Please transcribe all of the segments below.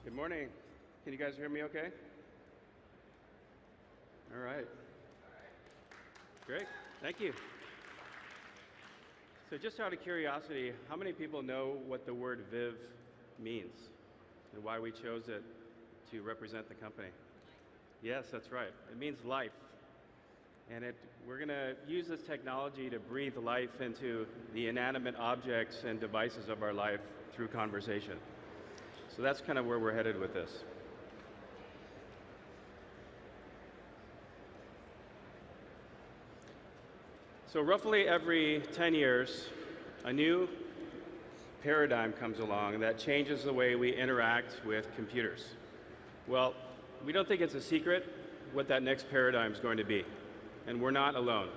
Good morning. Can you guys hear me okay? All right. Great. Thank you. So just out of curiosity, how many people know what the word Viv means and why we chose it to represent the company? Yes, that's right. It means life. And we're going to use this technology to breathe life into the inanimate objects and devices of our life through conversation. So that's kind of where we're headed with this. So roughly every 10 years, a new paradigm comes along that changes the way we interact with computers. Well, we don't think it's a secret what that next paradigm is going to be, and we're not alone.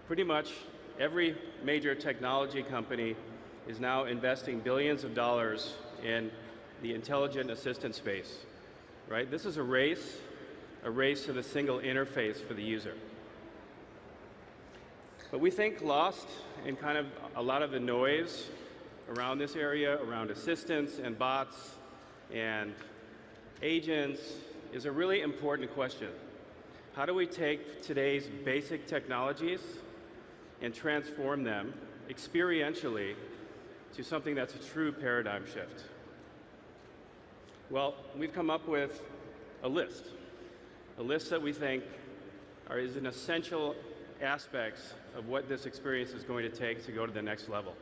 Pretty much every major technology company is now investing billions of dollars in the intelligent assistant space, right? This is a race to the single interface for the user. But we think lost in kind of a lot of the noise around this area, around assistants and bots and agents, is a really important question. How do we take today's basic technologies and transform them experientially to something that's a true paradigm shift? Well, we've come up with a list that we think is an essential aspects of what this experience is going to take to go to the next level.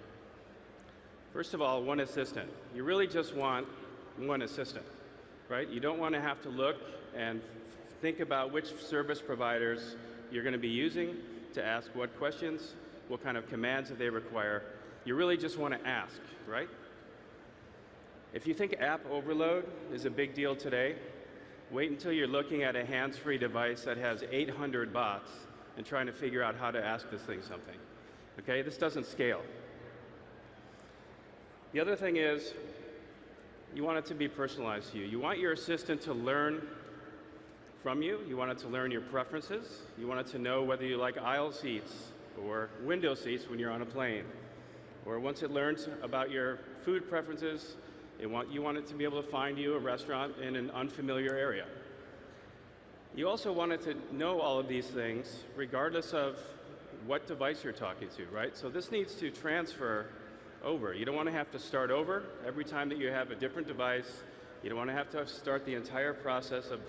First of all, one assistant. You really just want one assistant, right? You don't want to have to look and think about which service providers you're going to be using to ask what questions, what kind of commands that they require. You really just want to ask, right? If you think app overload is a big deal today, wait until you're looking at a hands-free device that has 800 bots and trying to figure out how to ask this thing something. Okay, this doesn't scale. The other thing is, you want it to be personalized to you. You want your assistant to learn from you. You want it to learn your preferences. You want it to know whether you like aisle seats or window seats when you're on a plane. Or once it learns about your food preferences, you want it to be able to find you a restaurant in an unfamiliar area. You also want it to know all of these things regardless of what device you're talking to, right? So this needs to transfer over. You don't want to have to start over every time that you have a different device. You don't want to have to start the entire process of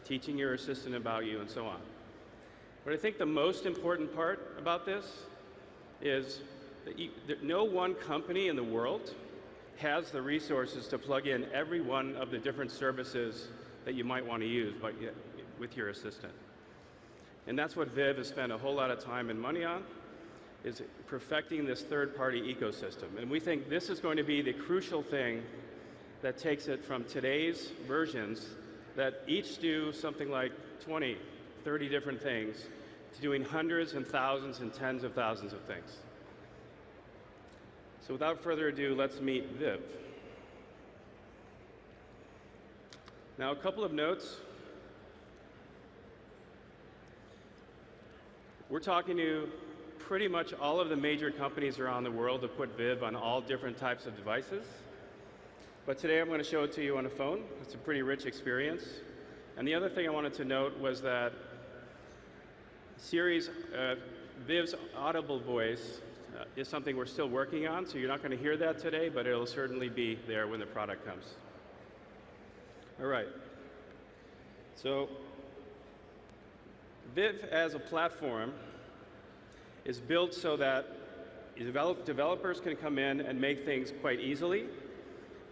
teaching your assistant about you and so on. But I think the most important part about this is that no one company in the world has the resources to plug in every one of the different services that you might want to use with your assistant. And that's what Viv has spent a whole lot of time and money on, is perfecting this third-party ecosystem. And we think this is going to be the crucial thing that takes it from today's versions that each do something like 20, 30 different things to doing hundreds and thousands and tens of thousands of things. So without further ado, let's meet Viv. Now, a couple of notes. We're talking to pretty much all of the major companies around the world to put Viv on all different types of devices. But today I'm going to show it to you on a phone. It's a pretty rich experience. And the other thing I wanted to note was that Siri's, Viv's audible voice is something we're still working on, so you're not going to hear that today, but it'll certainly be there when the product comes. All right. So Viv as a platform is built so that developers can come in and make things quite easily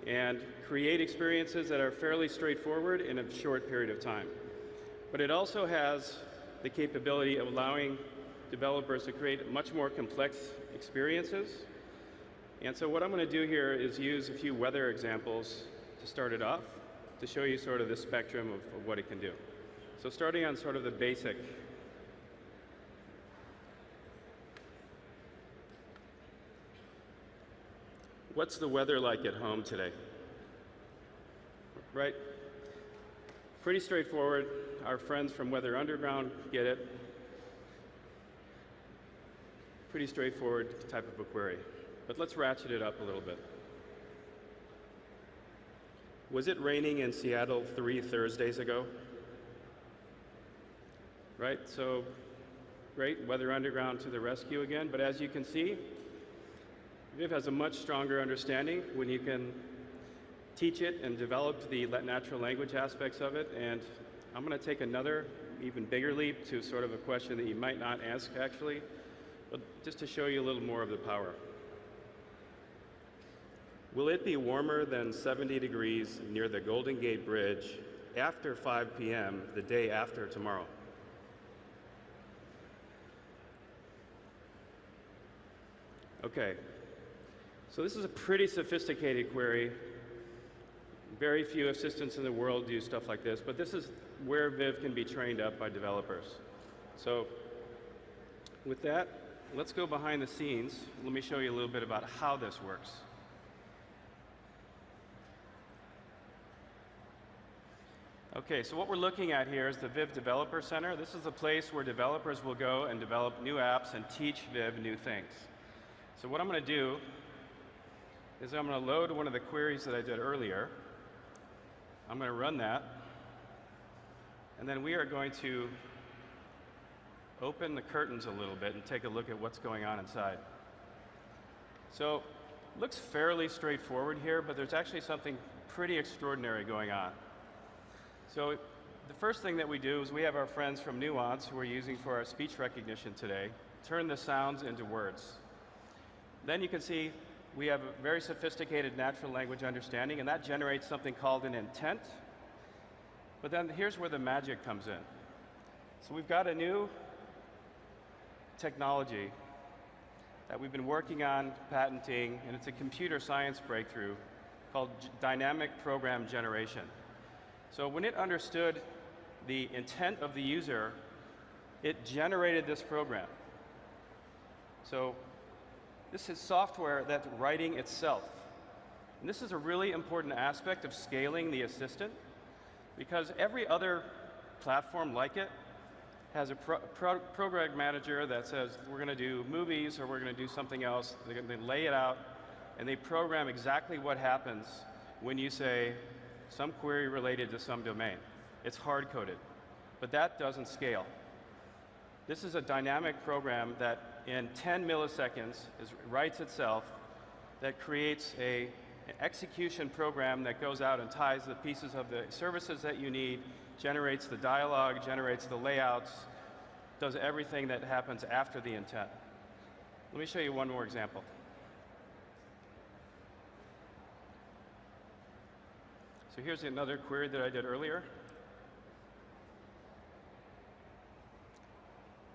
and create experiences that are fairly straightforward in a short period of time. But it also has the capability of allowing developers to create much more complex experiences. And so what I'm going to do here is use a few weather examples to start it off, to show you sort of the spectrum of what it can do. So starting on sort of the basic. What's the weather like at home today? Right? Pretty straightforward. Our friends from Weather Underground get it. Pretty straightforward type of a query. But let's ratchet it up a little bit. Was it raining in Seattle 3 Thursdays ago? Right, so great, Weather Underground to the rescue again. But as you can see, Viv has a much stronger understanding when you can teach it and develop the natural language aspects of it. And I'm going to take another even bigger leap to sort of a question that you might not ask actually, but just to show you a little more of the power. Will it be warmer than 70 degrees near the Golden Gate Bridge after 5 p.m. the day after tomorrow? Okay, so this is a pretty sophisticated query. Very few assistants in the world do stuff like this, but this is where Viv can be trained up by developers. So with that, let's go behind the scenes. Let me show you a little bit about how this works. Okay, so what we're looking at here is the Viv Developer Center. This is a place where developers will go and develop new apps and teach Viv new things. So what I'm going to do is I'm going to load one of the queries that I did earlier. I'm going to run that. And then we are going to open the curtains a little bit and take a look at what's going on inside. So it looks fairly straightforward here, but there's actually something pretty extraordinary going on. So the first thing that we do is we have our friends from Nuance, who we're using for our speech recognition today, turn the sounds into words. Then you can see we have a very sophisticated natural language understanding, and that generates something called an intent. But then here's where the magic comes in. So we've got a new technology that we've been working on patenting, and it's a computer science breakthrough called dynamic program generation. So when it understood the intent of the user, it generated this program. So this is software that's writing itself. And this is a really important aspect of scaling the assistant, because every other platform like it has a program manager that says we're going to do movies or we're going to do something else. They lay it out and they program exactly what happens when you say some query related to some domain. It's hard-coded, but that doesn't scale. This is a dynamic program that in 10 milliseconds writes itself, that creates an execution program that goes out and ties the pieces of the services that you need, generates the dialogue, generates the layouts, does everything that happens after the intent. Let me show you one more example. So here's another query that I did earlier.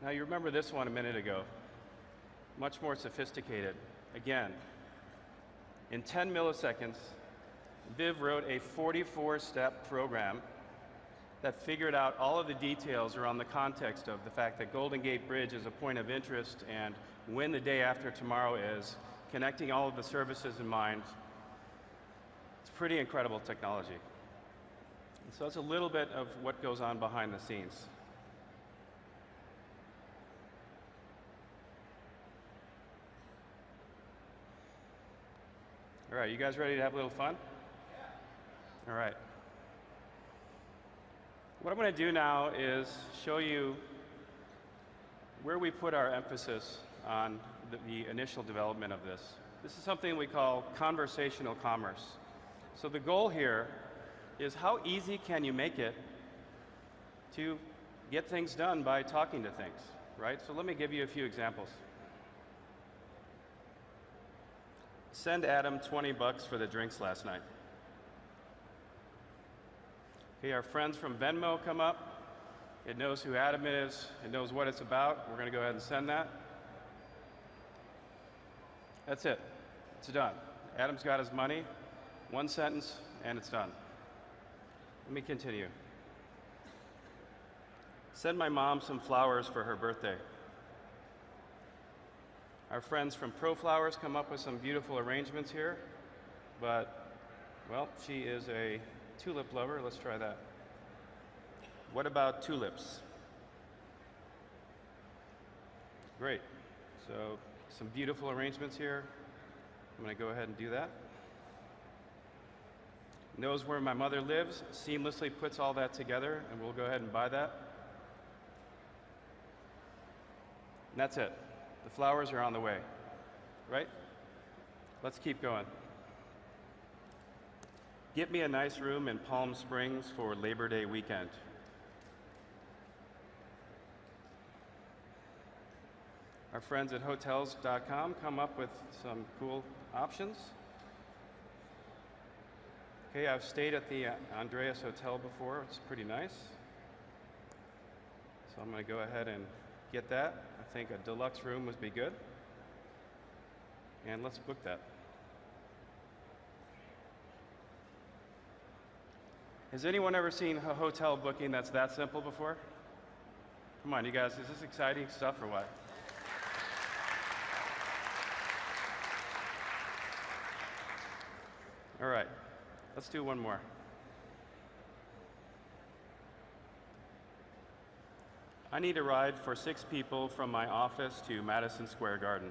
Now you remember this one a minute ago. Much more sophisticated. Again, in 10 milliseconds, Viv wrote a 44-step program that figured out all of the details around the context of the fact that Golden Gate Bridge is a point of interest and when the day after tomorrow is, connecting all of the services in mind. It's pretty incredible technology. And so that's a little bit of what goes on behind the scenes. All right, you guys ready to have a little fun? Yeah. All right. What I'm going to do now is show you where we put our emphasis on the initial development of this. This is something we call conversational commerce. So the goal here is how easy can you make it to get things done by talking to things, right? So let me give you a few examples. Send Adam 20 bucks for the drinks last night. Okay, our friends from Venmo come up. It knows who Adam is. It knows what it's about. We're going to go ahead and send that. That's it. It's done. Adam's got his money. One sentence, and it's done. Let me continue. Send my mom some flowers for her birthday. Our friends from ProFlowers come up with some beautiful arrangements here, but, well, she is a tulip lover. Let's try that. What about tulips? Great. So some beautiful arrangements here. I'm going to go ahead and do that. knows where my mother lives, seamlessly puts all that together, and we'll go ahead and buy that. And that's it. The flowers are on the way, right? Let's keep going. Get me a nice room in Palm Springs for Labor Day weekend. Our friends at hotels.com come up with some cool options. Okay, I've stayed at the Andreas Hotel before. It's pretty nice. So I'm going to go ahead and get that. I think a deluxe room would be good. And let's book that. Has anyone ever seen a hotel booking that's that simple before? Come on, you guys, is this exciting stuff or what? All right, let's do one more. I need a ride for 6 people from my office to Madison Square Garden.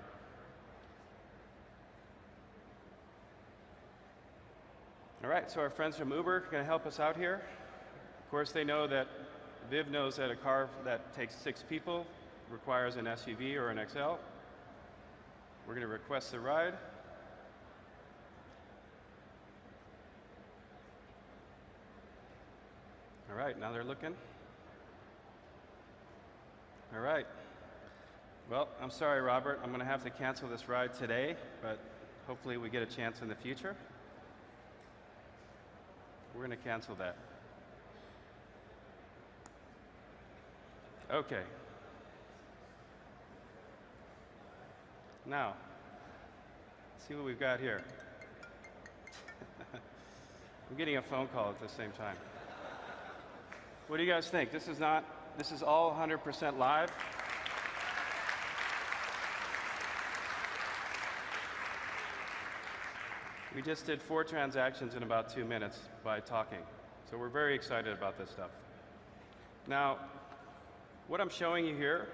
All right, so our friends from Uber are going to help us out here. Of course, they know that Viv knows that a car that takes 6 people requires an SUV or an XL. We're going to request the ride. All right, now they're looking. All right. Well, I'm sorry, Robert. I'm going to have to cancel this ride today, but hopefully we get a chance in the future. We're going to cancel that. Okay. Now, let's see what we've got here. I'm getting a phone call at the same time. What do you guys think? This is all 100% live. We just did 4 transactions in about 2 minutes by talking. So we're very excited about this stuff. Now, what I'm showing you here,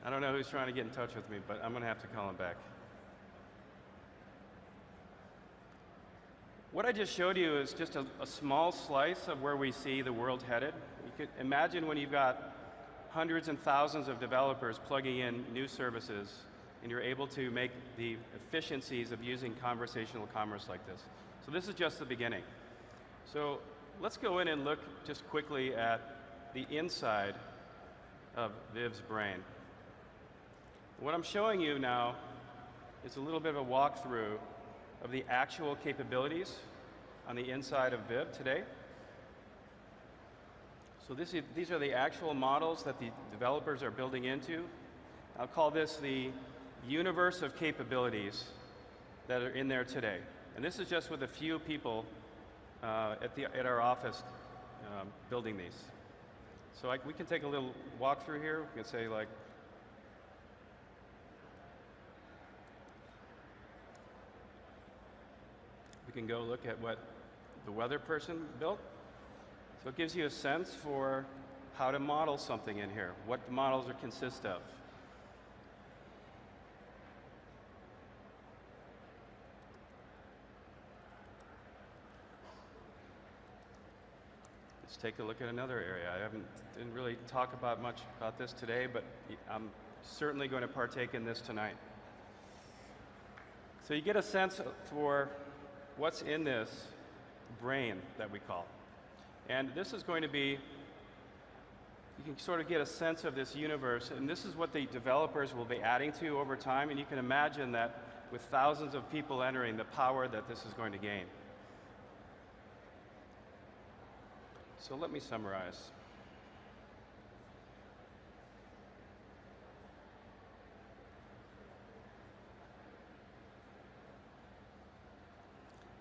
I don't know who's trying to get in touch with me, but I'm going to have to call him back. What I just showed you is just a small slice of where we see the world headed. You could imagine when you've got hundreds and thousands of developers plugging in new services, and you're able to make the efficiencies of using conversational commerce like this. So this is just the beginning. So let's go in and look just quickly at the inside of Viv's brain. What I'm showing you now is a little bit of a walkthrough of the actual capabilities on the inside of Viv today. So these are the actual models that the developers are building into. I'll call this the universe of capabilities that are in there today. And this is just with a few people at our office building these. So we can take a little walk through here. We can say like, we can go look at what the weather person built. So it gives you a sense for how to model something in here, what the models consist of. Let's take a look at another area. I didn't really talk about much about this today, but I'm certainly going to partake in this tonight. So you get a sense for what's in this brain that we call. And this is going to be, you can sort of get a sense of this universe, and this is what the developers will be adding to over time, and you can imagine that with thousands of people entering, the power that this is going to gain. So let me summarize.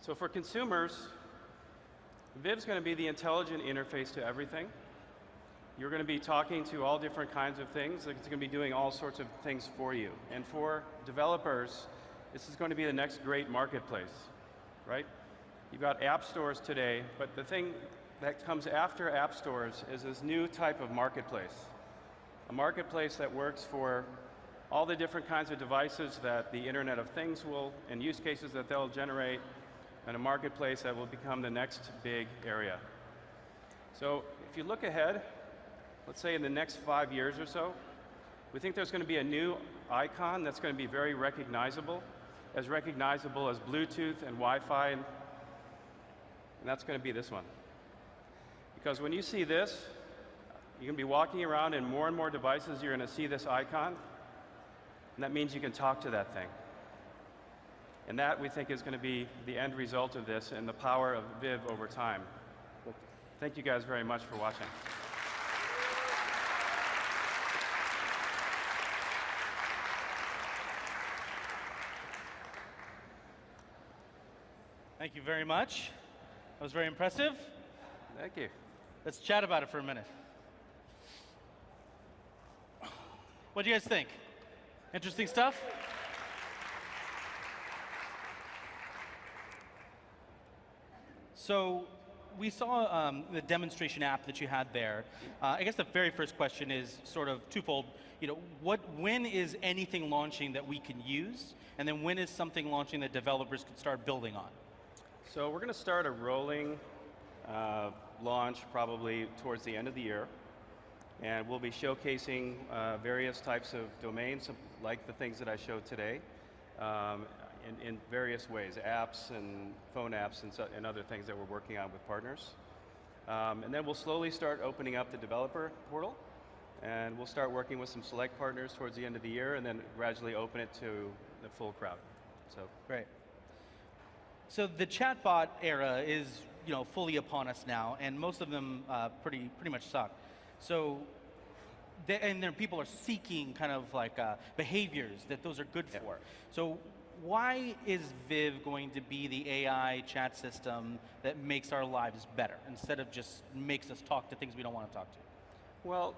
So for consumers, Viv's going to be the intelligent interface to everything. You're going to be talking to all different kinds of things. It's going to be doing all sorts of things for you. And for developers, this is going to be the next great marketplace, right? You've got app stores today, but the thing that comes after app stores is this new type of marketplace. A marketplace that works for all the different kinds of devices that the Internet of Things will, and use cases that they'll generate in a marketplace that will become the next big area. So if you look ahead, let's say in the next 5 years or so, we think there's going to be a new icon that's going to be very recognizable as Bluetooth and Wi-Fi, and that's going to be this one. Because when you see this, you're going to be walking around in more and more devices, you're going to see this icon, and that means you can talk to that thing. And that, we think, is going to be the end result of this and the power of Viv over time. Well, thank you guys very much for watching. Thank you very much. That was very impressive. Thank you. Let's chat about it for a minute. What do you guys think? Interesting stuff? So we saw the demonstration app that you had there. I guess the very first question is sort of twofold. You know, when is anything launching that we can use? And then when is something launching that developers can start building on? So we're going to start a rolling launch probably towards the end of the year. And we'll be showcasing various types of domains, like the things that I showed today, in various ways, apps and phone apps and other things that we're working on with partners. And then we'll slowly start opening up the developer portal, and we'll start working with some select partners towards the end of the year, and then gradually open it to the full crowd. So great. So the chatbot era is, you know, fully upon us now, and most of them pretty much suck. So, and then people are seeking kind of like behaviors that those are good for. So why is Viv going to be the AI chat system that makes our lives better, instead of just makes us talk to things we don't want to talk to? Well,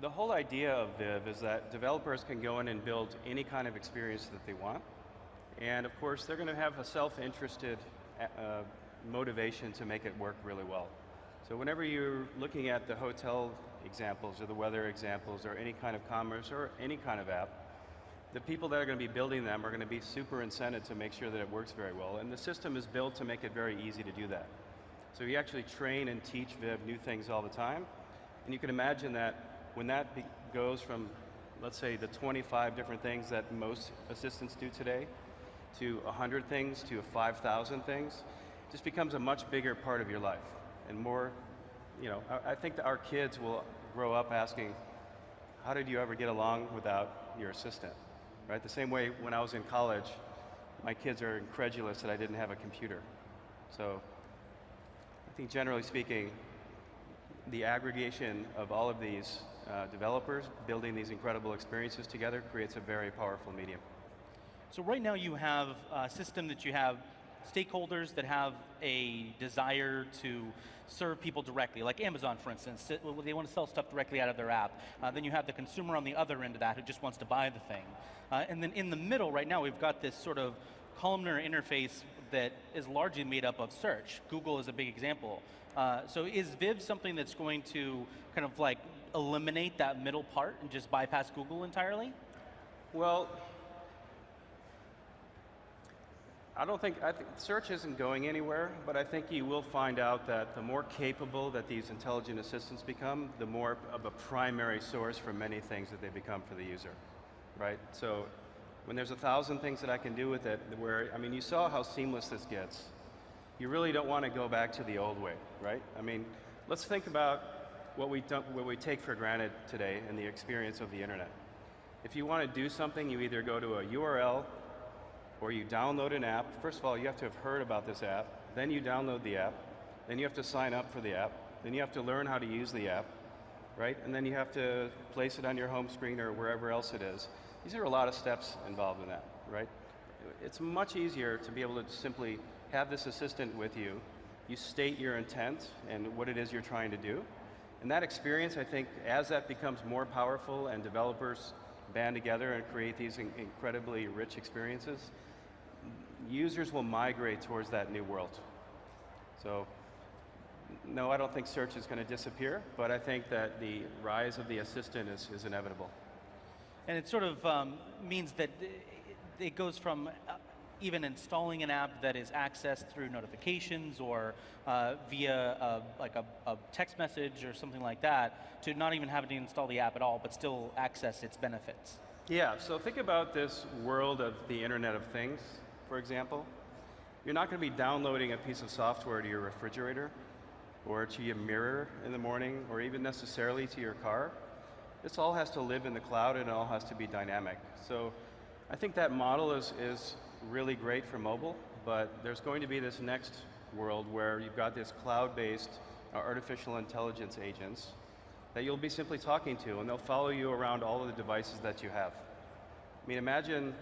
the whole idea of Viv is that developers can go in and build any kind of experience that they want. And of course, they're going to have a self-interested motivation to make it work really well. So whenever you're looking at the hotel examples or the weather examples or any kind of commerce or any kind of app, the people that are going to be building them are going to be super incented to make sure that it works very well. And the system is built to make it very easy to do that. So you actually train and teach Viv new things all the time. And you can imagine that when that goes from, let's say, the 25 different things that most assistants do today, to 100 things, to 5,000 things, it just becomes a much bigger part of your life. And more, you know, I think that our kids will grow up asking, how did you ever get along without your assistant? Right? The same way when I was in college, my kids are incredulous that I didn't have a computer. So I think generally speaking, the aggregation of all of these developers building these incredible experiences together creates a very powerful medium. So right now you have a system that you have stakeholders that have a desire to serve people directly, like Amazon, for instance. They want to sell stuff directly out of their app. Then you have the consumer on the other end of that who just wants to buy the thing. And then in the middle right now, we've got this sort of columnar interface that is largely made up of search. Google is a big example. So is Viv something that's going to kind of like eliminate that middle part and just bypass Google entirely? Well, I think search isn't going anywhere, but I think you will find out that the more capable that these intelligent assistants become, the more of a primary source for many things that they become for the user, right? So when there's 1,000 things that I can do with it, where, I mean, you saw how seamless this gets. You really don't want to go back to the old way, right? I mean, let's think about what we take for granted today in the experience of the internet. If you want to do something, you either go to a URL or you download an app. First of all, you have to have heard about this app, then you download the app, then you have to sign up for the app, then you have to learn how to use the app, right? And then you have to place it on your home screen or wherever else it is. These are a lot of steps involved in that, right? It's much easier to be able to simply have this assistant with you. You state your intent and what it is you're trying to do. And that experience, I think, as that becomes more powerful and developers band together and create these incredibly rich experiences, users will migrate towards that new world. So, no, I don't think search is going to disappear, but I think that the rise of the assistant is inevitable. And it sort of means that it goes from even installing an app that is accessed through notifications or via like a text message or something like that, to not even having to install the app at all, but still access its benefits. Yeah, so think about this world of the Internet of Things, for example. You're not going to be downloading a piece of software to your refrigerator or to your mirror in the morning or even necessarily to your car. This all has to live in the cloud and it all has to be dynamic. So I think that model is really great for mobile, but there's going to be this next world where you've got this cloud-based artificial intelligence agents that you'll be simply talking to, and they'll follow you around all of the devices that you have. I mean, imagine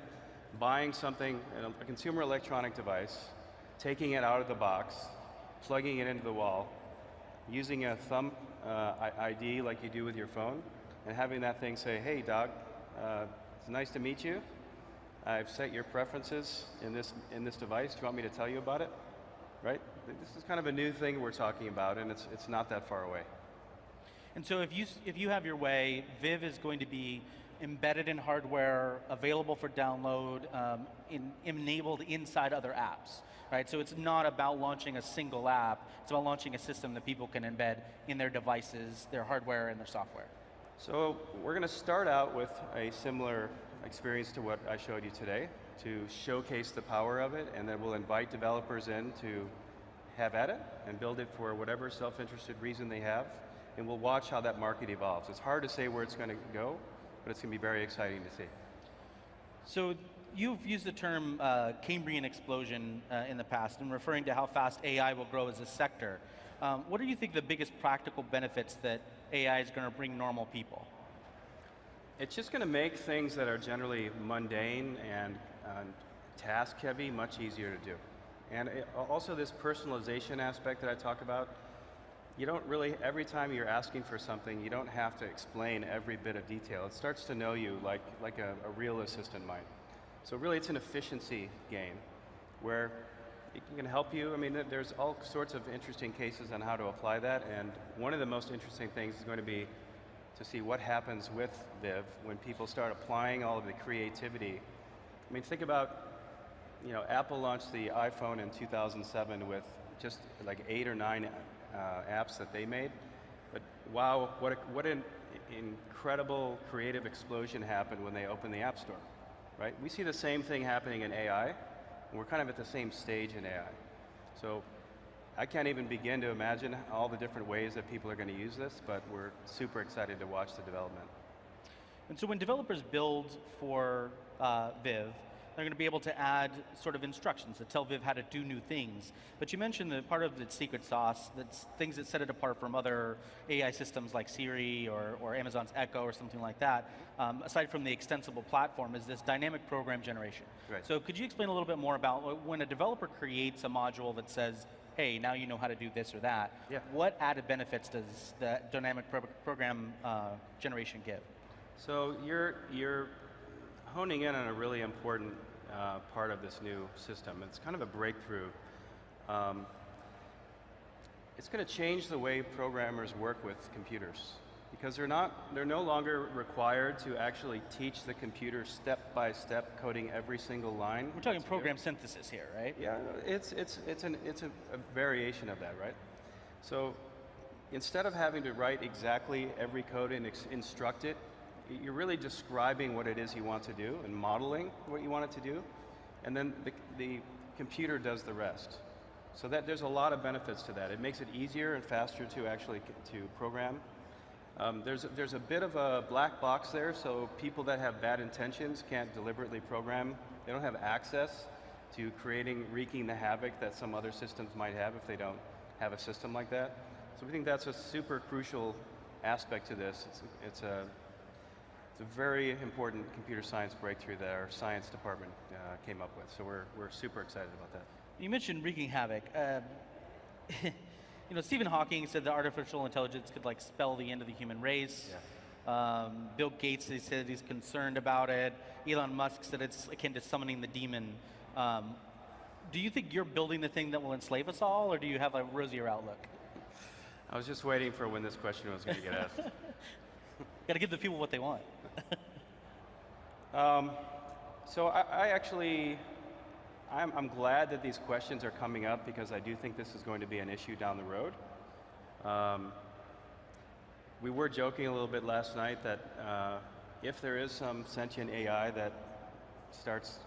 buying something, a consumer electronic device, taking it out of the box, plugging it into the wall, using a thumb ID like you do with your phone, and having that thing say, hey, Dag, it's nice to meet you. I've set your preferences in this device. Do you want me to tell you about it? Right? This is kind of a new thing we're talking about, and it's not that far away. And so if you have your way, Viv is going to be embedded in hardware, available for download, enabled inside other apps, right? So it's not about launching a single app, it's about launching a system that people can embed in their devices, their hardware, and their software. So we're going to start out with a similar experience to what I showed you today, to showcase the power of it, and then we'll invite developers in to have at it and build it for whatever self-interested reason they have, and we'll watch how that market evolves. It's hard to say where it's going to go, but it's going to be very exciting to see. So you've used the term Cambrian explosion in the past in referring to how fast AI will grow as a sector. What do you think the biggest practical benefits that AI is going to bring normal people? It's just going to make things that are generally mundane and task heavy much easier to do. And also this personalization aspect that I talk about, you don't really, every time you're asking for something, you don't have to explain every bit of detail. It starts to know you like a real assistant might. So really it's an efficiency game where it can help you. I mean, there's all sorts of interesting cases on how to apply that, and one of the most interesting things is going to be to see what happens with Viv when people start applying all of the creativity. I mean, think about, Apple launched the iPhone in 2007 with just like 8 or 9 apps that they made. But wow, what an incredible creative explosion happened when they opened the App Store, right? We see the same thing happening in AI, and we're kind of at the same stage in AI. So I can't even begin to imagine all the different ways that people are going to use this, but we're super excited to watch the development. And so when developers build for Viv, they're going to be able to add sort of instructions that tell Viv how to do new things. But you mentioned that part of the secret sauce, that's things that set it apart from other AI systems like Siri or Amazon's Echo or something like that, aside from the extensible platform, is this dynamic program generation. Right. So could you explain a little bit more about when a developer creates a module that says, hey, now you know how to do this or that, yeah. What added benefits does the dynamic program generation give? So you're honing in on a really important part of this new system. It's kind of a breakthrough. It's going to change the way programmers work with computers, because they're no longer required to actually teach the computer step by step coding every single line. We're talking program synthesis here, right? Yeah, it's a variation of that, right? So instead of having to write exactly every code and instruct it, you're really describing what it is you want to do and modeling what you want it to do, and then the computer does the rest. So that there's a lot of benefits to that. It makes it easier and faster to actually program. There's a bit of a black box there, so people that have bad intentions can't deliberately program. They don't have access to wreaking the havoc that some other systems might have if they don't have a system like that. So we think that's a super crucial aspect to this. It's a very important computer science breakthrough that our science department came up with. So we're super excited about that. You mentioned wreaking havoc. Stephen Hawking said that artificial intelligence could spell the end of the human race. Yeah. Bill Gates, he said he's concerned about it. Elon Musk said it's akin to summoning the demon. Do you think you're building the thing that will enslave us all, or do you have a rosier outlook? I was just waiting for when this question was going to get asked. Got to give the people what they want. So I'm glad that these questions are coming up because I do think this is going to be an issue down the road. We were joking a little bit last night that if there is some sentient AI that starts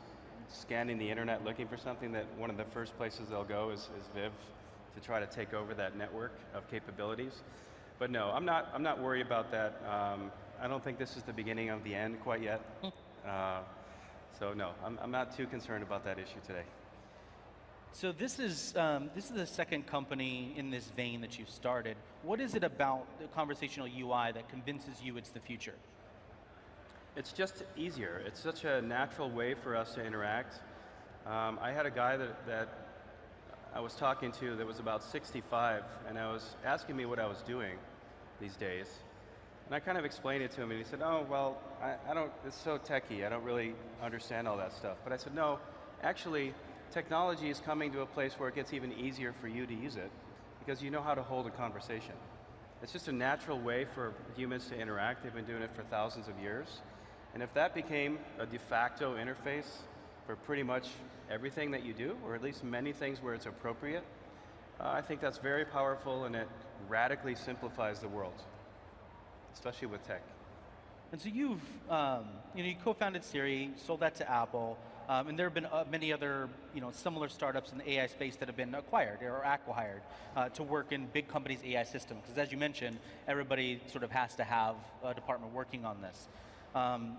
scanning the internet looking for something, that one of the first places they'll go is Viv to try to take over that network of capabilities. But no, I'm not worried about that. I don't think this is the beginning of the end quite yet. So no, I'm not too concerned about that issue today. So this is the second company in this vein that you've started. What is it about the conversational UI that convinces you it's the future? It's just easier. It's such a natural way for us to interact. I had a guy that I was talking to that was about 65, and I was asking me what I was doing these days. And I kind of explained it to him, and he said, oh, well, I don't, it's so techy, I don't really understand all that stuff. But I said, no, actually, technology is coming to a place where it gets even easier for you to use it, because you know how to hold a conversation. It's just a natural way for humans to interact. They've been doing it for thousands of years. And if that became a de facto interface for pretty much everything that you do, or at least many things where it's appropriate, I think that's very powerful, and it radically simplifies the world, especially with tech. And so you co-founded Siri, sold that to Apple, and there have been many other similar startups in the AI space that have been acquired or acqui-hired to work in big companies' AI systems. Because as you mentioned, everybody sort of has to have a department working on this.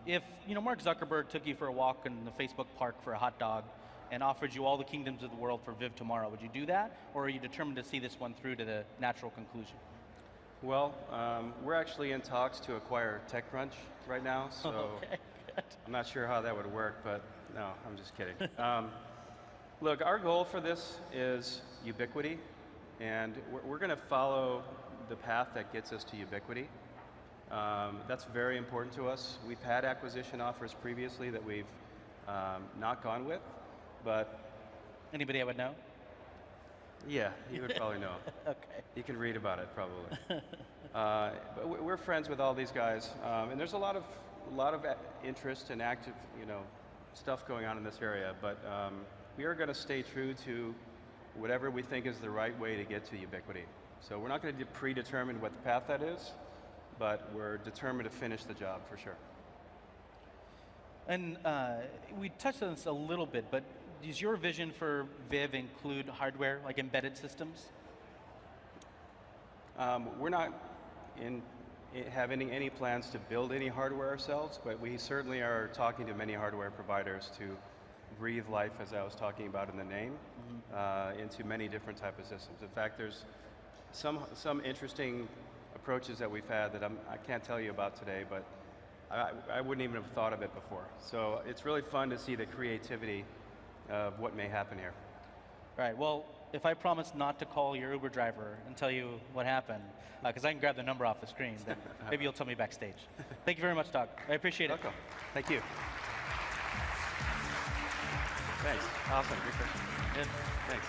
If Mark Zuckerberg took you for a walk in the Facebook park for a hot dog and offered you all the kingdoms of the world for Viv tomorrow, would you do that? Or are you determined to see this one through to the natural conclusion? Well, we're actually in talks to acquire TechCrunch right now, so okay, good. I'm not sure how that would work, but no, I'm just kidding. Look, our goal for this is ubiquity, and we're going to follow the path that gets us to ubiquity. That's very important to us. We've had acquisition offers previously that we've not gone with, but... Anybody I would know? Yeah, you would probably know. Okay. You can read about it, probably. But we're friends with all these guys, and there's a lot of interest and active, stuff going on in this area. But we are going to stay true to whatever we think is the right way to get to ubiquity. So we're not going to predetermine what the path that is, but we're determined to finish the job for sure. And we touched on this a little bit, but does your vision for Viv include hardware, like embedded systems? We're not having any plans to build any hardware ourselves, but we certainly are talking to many hardware providers to breathe life, as I was talking about in the name, into many different types of systems. In fact, there's some interesting approaches that we've had that I can't tell you about today, but I wouldn't even have thought of it before. So it's really fun to see the creativity of what may happen here. Right, well, if I promise not to call your Uber driver and tell you what happened, because I can grab the number off the screen, then maybe you'll tell me backstage. Thank you very much, Dag. I appreciate it. Welcome. Thank you. Thanks. Awesome. Good question. Good. Thanks.